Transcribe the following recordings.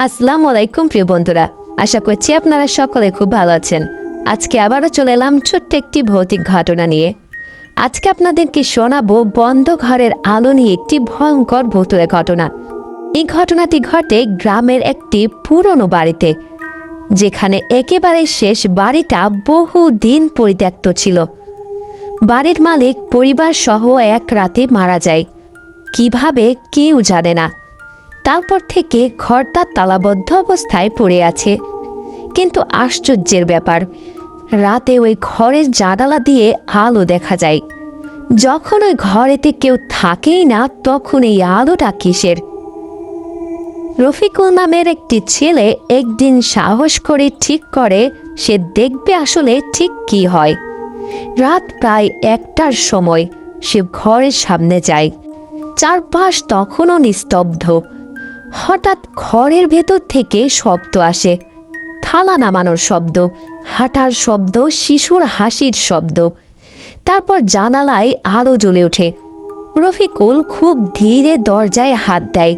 আসসালামু আলাইকুম প্রিয় বন্ধুরা, আশা করছি আপনারা সকলে খুব ভালো আছেন। আজকে আবারও চলে এলাম ছোট্ট একটি ভৌতিক ঘটনা নিয়ে। আজকে আপনাদেরকে শোনাবো বন্ধ ঘরের আলো নিয়ে একটি ভয়ঙ্কর ভূতুড়ে ঘটনা। এই ঘটনাটি ঘটে গ্রামের একটি পুরনো বাড়িতে, যেখানে একেবারে শেষ বাড়িটা বহুদিন পরিত্যক্ত ছিল। বাড়ির মালিক পরিবার সহ এক রাতে মারা যায়, কিভাবে কেউ জানে না। তারপর থেকে ঘরটা তালাবদ্ধ অবস্থায় পড়ে আছে। কিন্তু আশ্চর্যের ব্যাপার, রাতে ওই ঘরের জানালা দিয়ে আলো দেখা যায়। যখন ওই ঘরেতে কেউ থাকেই না, তখন এই আলোটা কিসের? রফিকুল নামের একটি ছেলে একদিন সাহস করে ঠিক করে সে দেখবে আসলে ঠিক কি হয়। রাত প্রায় 1টার সময় সে ঘরের সামনে যায়। চারপাশ তখনও নিস্তব্ধ। হঠাৎ ঘরের ভেতর থেকে শব্দ আসে, থালা নামানোর শব্দ, হাঁটার শব্দ, শিশুর হাসির শব্দ। তারপর জানালায় আলো জ্বলে ওঠে। রফিকুল খুব ধীরে দরজায় হাত দেয়।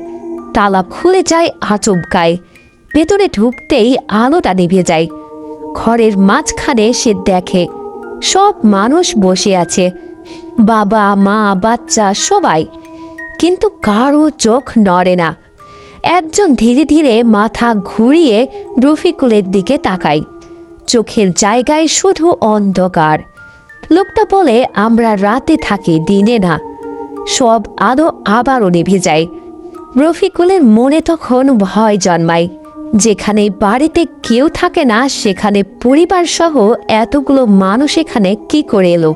তালা খুলে যায় আচমকায়। ভেতরে ঢুকতেই আলোটা নিভে যায়। ঘরের মাঝখানে সে দেখে সব মানুষ বসে আছে, বাবা মা বাচ্চা সবাই, কিন্তু কারো চোখ নড়ে না। একজন ধীরে ধীরে মাথা ঘুরিয়ে রফিকুলের দিকে তাকায়। চোখের জায়গায় শুধু অন্ধকার। লোকটা বলে, আমরা রাতে থাকি, দিনে না। সব আলো আবারও নিভে যায়। রফিকুলের মনে তখন ভয় জন্মায়। যেখানে বাড়িতে কেউ থাকে না, সেখানে পরিবার সহ এতগুলো মানুষ এখানে কি করে এলো?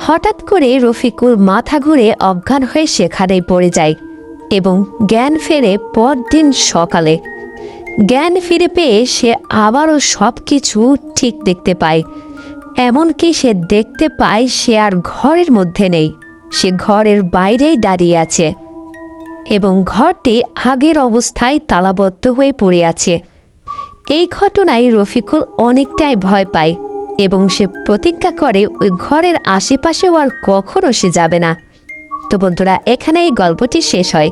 হঠাৎ করে রফিকুল মাথা ঘুরে অজ্ঞান হয়ে সেখানেই পড়ে যায় এবং জ্ঞান ফেরে পরদিন সকালে। জ্ঞান ফিরে পেয়ে সে আবারও সব কিছু ঠিক দেখতে পায়। এমনকি সে দেখতে পায় সে আর ঘরের মধ্যে নেই, সে ঘরের বাইরেই দাঁড়িয়ে আছে এবং ঘরটি আগের অবস্থায় তালাবদ্ধ হয়ে পড়ে আছে। এই ঘটনায় রফিকুল অনেকটাই ভয় পায় এবং সে প্রতিজ্ঞা করে ওই ঘরের আশেপাশেও আর কখনো সে যাবে না। তো বন্ধুরা, এখানে এই গল্পটি শেষ হয়।